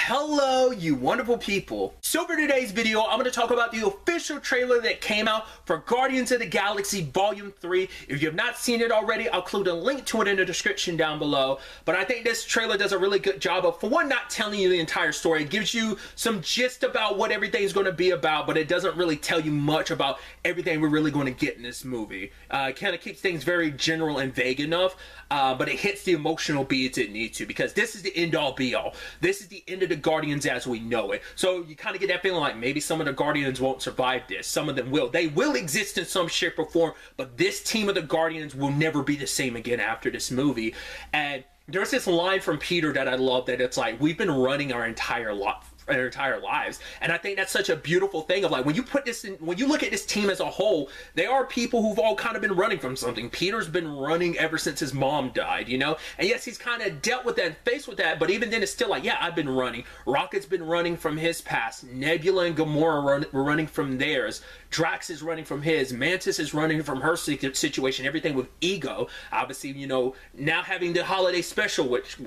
Hello, you wonderful people. So for today's video, I'm going to talk about the official trailer that came out for Guardians of the Galaxy Volume 3. If you have not seen it already, I'll include a link to it in the description down below. But I think this trailer does a really good job of, for one, not telling you the entire story. It gives you some gist about what everything's going to be about, but it doesn't really tell you much about everything we're really going to get in this movie. It kind of keeps things very general and vague enough, but it hits the emotional beats it needs to, because this is the end-all be-all. This is the end of the Guardians as we know it. So you kind of get that feeling like maybe some of the Guardians won't survive this. Some of them will. They will exist in some shape or form, but this team of the Guardians will never be the same again after this movie. And there's this line from Peter that I love, that it's like, we've been running our entire lives, and I think that's such a beautiful thing of, like, when you put this in, when you look at this team as a whole, they are people who've all kind of been running from something. Peter's been running ever since his mom died, you know, and yes, he's kind of dealt with that and faced with that, but even then it's still like, yeah, I've been running. Rocket's been running from his past. Nebula and Gamora were running from theirs. Drax is running from his. Mantis is running from her situation. Everything with Ego, obviously, you know, now having the holiday special, which,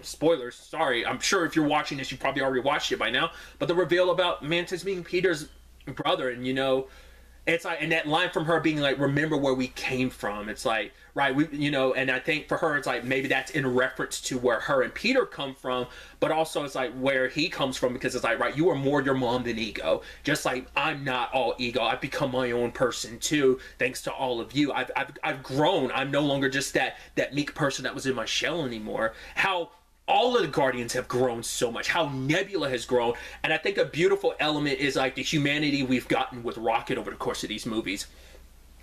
spoilers, sorry, I'm sure if you're watching this you probably already watched it by now, but the reveal about Mantis being Peter's brother, and you know, it's like, and that line from her being like, remember where we came from, it's like, right, we, you know, and I think for her it's like, maybe that's in reference to where her and Peter come from, but also it's like where he comes from, because it's like, right, you are more your mom than Ego, just like I'm not all Ego. I've become my own person too, thanks to all of you. I've grown. I'm no longer just that meek person that was in my shell anymore. How all of the Guardians have grown so much, how Nebula has grown, and I think a beautiful element is like the humanity we've gotten with Rocket over the course of these movies.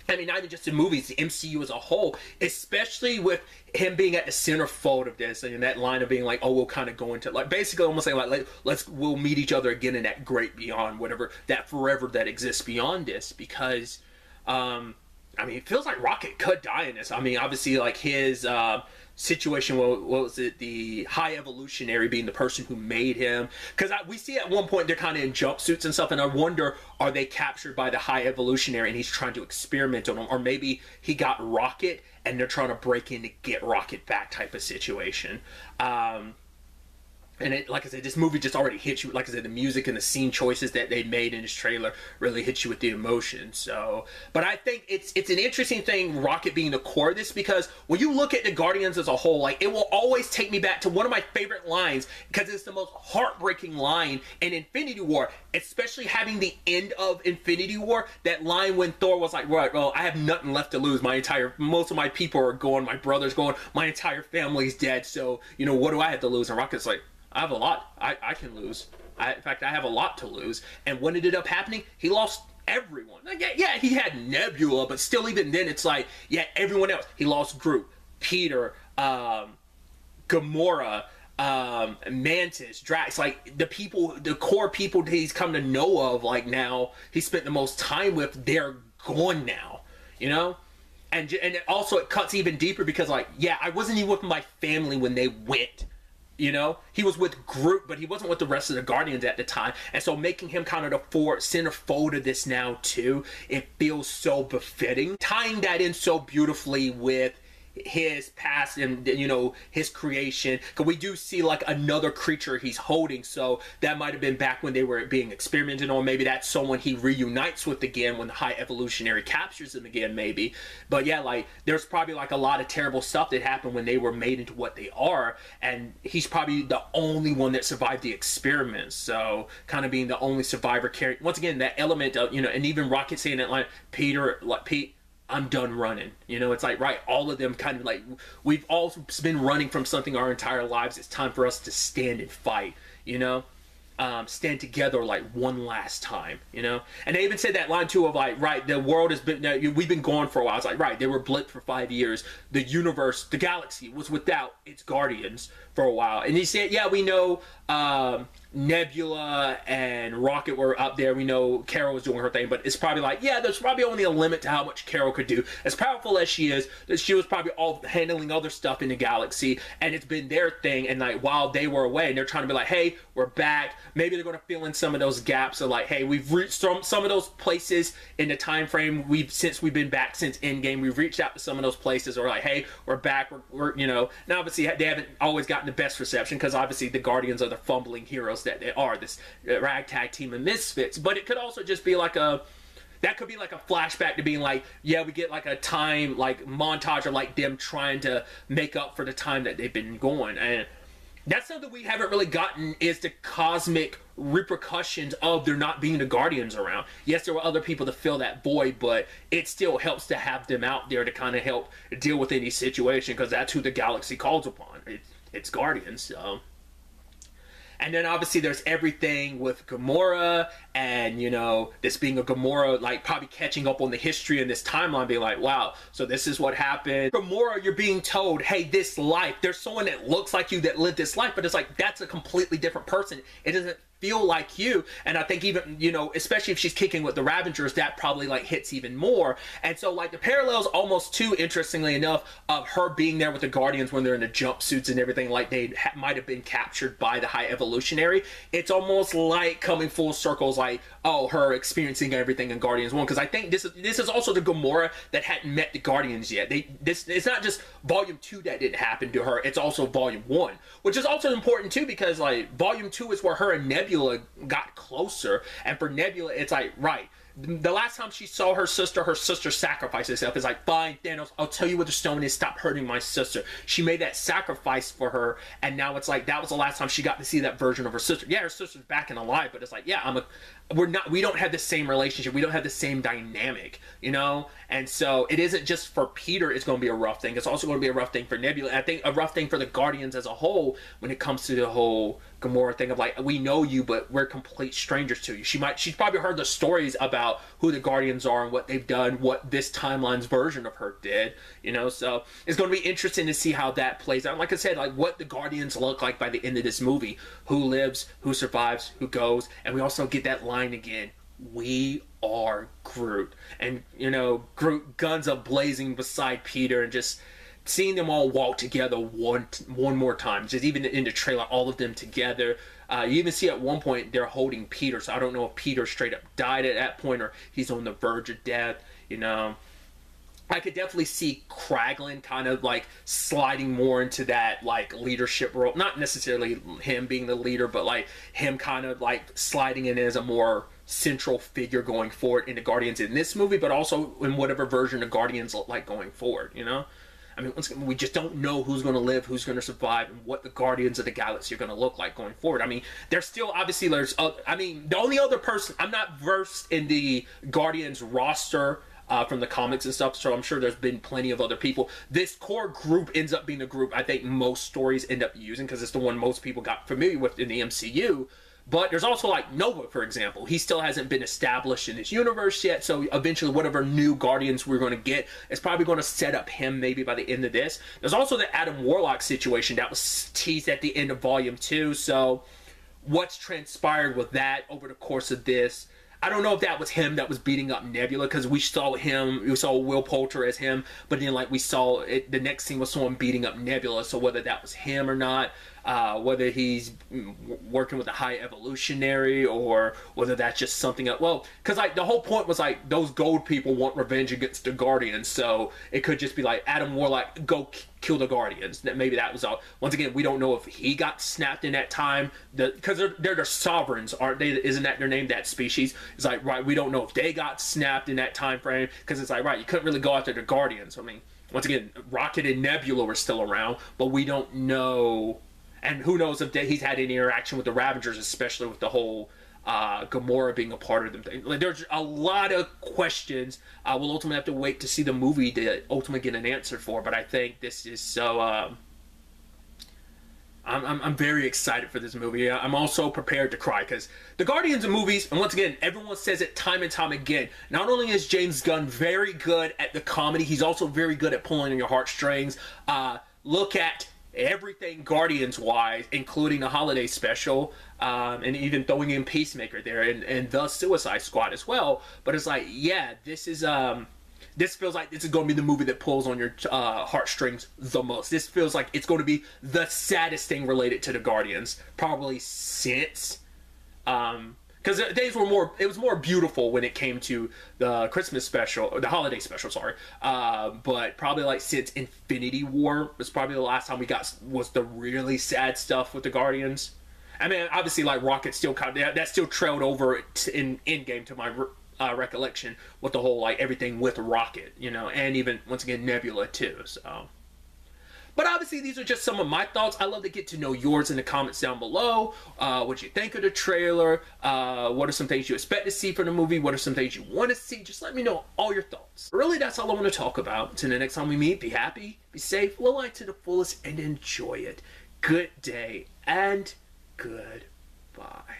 I mean, not even just the movies, the MCU as a whole, especially with him being at the centerfold of this, and that line of being like, oh, we'll kind of go into, like, basically almost saying, like, we'll meet each other again in that great beyond, whatever, that forever that exists beyond this, because, I mean, it feels like Rocket could die in this. I mean, obviously, like, his, situation, what was it, the High Evolutionary being the person who made him, because we see at one point they're kind of in jumpsuits and stuff, and I wonder, are they captured by the High Evolutionary and he's trying to experiment on them, or maybe he got Rocket and they're trying to break in to get Rocket back type of situation. And it, like I said, this movie just already hits you. Like I said, the music and the scene choices that they made in this trailer really hit you with the emotion. So, but I think it's an interesting thing, Rocket being the core of this, because when you look at the Guardians as a whole, like, it will always take me back to one of my favorite lines, because it's the most heartbreaking line in Infinity War, especially having the end of Infinity War. That line when Thor was like, right, well, I have nothing left to lose. Most of my people are gone. My brother's gone. My entire family's dead. So, you know, what do I have to lose? And Rocket's like, I have a lot. I can lose. In fact, I have a lot to lose. And what ended up happening? He lost everyone. Like, yeah, he had Nebula, but still, even then, it's like, yeah, everyone else. He lost Groot, Peter, Gamora, Mantis, Drax, like the people, the core people that he's come to know of, like, now he spent the most time with, they're gone now, you know? And also it cuts even deeper, because, like, yeah, I wasn't even with my family when they went. You know, he was with Groot, but he wasn't with the rest of the Guardians at the time. And so making him kind of the centerfold of this now too, it feels so befitting. Tying that in so beautifully with his past and, you know, his creation, because we do see like another creature he's holding, so that might have been back when they were being experimented on. Maybe that's someone he reunites with again when the High Evolutionary captures him again, maybe. But yeah, like, there's probably like a lot of terrible stuff that happened when they were made into what they are, and he's probably the only one that survived the experiments. So kind of being the only survivor, carrying once again that element of, you know, and even Rocket saying that line, Peter, like, Pete, I'm done running. You know, it's like, right, all of them kind of like, we've all been running from something our entire lives. It's time for us to stand and fight, you know? Stand together like one last time, you know? And they even said that line too of like, right, the world has been, we've been gone for a while. It's like, right, they were blipped for 5 years. The universe, the galaxy was without its guardians for a while. And he said, yeah, we know Nebula and Rocket were up there. We know Carol was doing her thing, but it's probably like, yeah, there's probably only a limit to how much Carol could do. As powerful as she is, that she was probably all handling other stuff in the galaxy, and it's been their thing. And like, while they were away, and they're trying to be like, hey, we're back. Maybe they're going to fill in some of those gaps of like, hey, we've reached some of those places in the time frame since we've been back since Endgame. We've reached out to some of those places, or like, hey, we're back. We're you know, now obviously they haven't always gotten gotten the best reception because obviously the Guardians are the fumbling heroes that they are, this ragtag team of misfits. But it could also just be like that could be like a flashback to being like, yeah, we get like a time like montage of like them trying to make up for the time that they've been going. And that's something we haven't really gotten, is the cosmic repercussions of there not being the Guardians around. Yes, there were other people to fill that void, but it still helps to have them out there to kind of help deal with any situation, because that's who the galaxy calls upon. It's Guardians. So. And then obviously there's everything with Gamora, and you know, this being a Gamora, like probably catching up on the history in this timeline, being like, wow, so this is what happened. Gamora, you're being told, hey, this life, there's someone that looks like you that lived this life, but it's like, that's a completely different person. It doesn't feel like you. And I think even, you know, especially if she's kicking with the Ravengers, that probably like hits even more. And so like the parallels almost too, interestingly enough, of her being there with the Guardians when they're in the jumpsuits and everything, like they might have been captured by the High Evolutionary. It's almost like coming full circles, like, oh, her experiencing everything in Guardians 1, because I think this is also the Gamora that hadn't met the Guardians yet. It's not just Volume 2 that didn't happen to her, it's also Volume 1, which is also important too, because like Volume 2 is where her and Nebula got closer, and for Nebula it's like, right, the last time she saw her sister sacrificed herself. It's like, fine, Thanos, I'll tell you what the stone is, stop hurting my sister. She made that sacrifice for her, and now it's like, that was the last time she got to see that version of her sister. Yeah, her sister's back and alive, but it's like, yeah, we don't have the same relationship, we don't have the same dynamic, you know? And so it isn't just for Peter it's going to be a rough thing, it's also going to be a rough thing for Nebula, and I think a rough thing for the Guardians as a whole when it comes to the whole Gamora thing of like, we know you, but we're complete strangers to you. She's probably heard the stories about who the Guardians are and what they've done, what this timeline's version of her did, you know? So it's going to be interesting to see how that plays out. Like I said, like what the Guardians look like by the end of this movie, who lives, who survives, who goes. And we also get that line again, we are Groot. And you know, Groot, guns up blazing beside Peter, and just seeing them all walk together one more time, just even in the trailer, all of them together. You even see at one point they're holding Peter, so I don't know if Peter straight up died at that point or he's on the verge of death, you know. I could definitely see Kraglin kind of like sliding more into that like leadership role, not necessarily him being the leader, but like him kind of like sliding in as a more central figure going forward in the Guardians in this movie, but also in whatever version of Guardians look like going forward, you know. I mean, we just don't know who's going to live, who's going to survive, and what the Guardians of the Galaxy are going to look like going forward. I mean, there's still, obviously, I mean, the only other person, I'm not versed in the Guardians roster from the comics and stuff, so I'm sure there's been plenty of other people. This core group ends up being the group I think most stories end up using, because it's the one most people got familiar with in the MCU. But there's also like Nova, for example. He still hasn't been established in this universe yet, so eventually whatever new Guardians we're going to get is probably going to set up him maybe by the end of this. There's also the Adam Warlock situation that was teased at the end of Volume 2, so what's transpired with that over the course of this? I don't know if that was him that was beating up Nebula, because we saw Will Poulter as him, but then like we saw it, the next scene was someone beating up Nebula, so whether that was him or not, whether he's working with the High Evolutionary, or whether that's just something else. Well, because like the whole point was like those gold people want revenge against the Guardians, so it could just be like Adam Warlock, go kill the Guardians. Maybe that was all. Once again, we don't know if he got snapped in that time, because they're the sovereigns, aren't they? Isn't that their name, that species? It's like, right, we don't know if they got snapped in that time frame, because it's like, right, you couldn't really go after the Guardians. I mean, once again, Rocket and Nebula were still around, but we don't know. And who knows if he's had any interaction with the Ravengers, especially with the whole Gamora being a part of them. Like, there's a lot of questions. We'll ultimately have to wait to see the movie to ultimately get an answer for. But I think this is so. I'm very excited for this movie. I'm also prepared to cry, because the Guardians of movies, and once again, everyone says it time and time again, not only is James Gunn very good at the comedy, he's also very good at pulling on your heartstrings. Look at everything Guardians wise, including the holiday special, and even throwing in Peacemaker there, and the Suicide Squad as well. But it's like, yeah, this is this feels like this is going to be the movie that pulls on your heartstrings the most. This feels like it's going to be the saddest thing related to the Guardians probably since because days were more, it was more beautiful when it came to the Christmas special, or the holiday special, sorry. But probably like since Infinity War was probably the last time we got was the really sad stuff with the Guardians. I mean, obviously like Rocket still kind of, that still trailed over in Endgame to my recollection with the whole like everything with Rocket, you know, and even once again Nebula too. So. But obviously, these are just some of my thoughts. I love to get to know yours in the comments down below. What you think of the trailer. What are some things you expect to see from the movie? What are some things you want to see? Just let me know all your thoughts. Really, that's all I want to talk about. Until the next time we meet, be happy, be safe, live life to the fullest, and enjoy it. Good day and goodbye.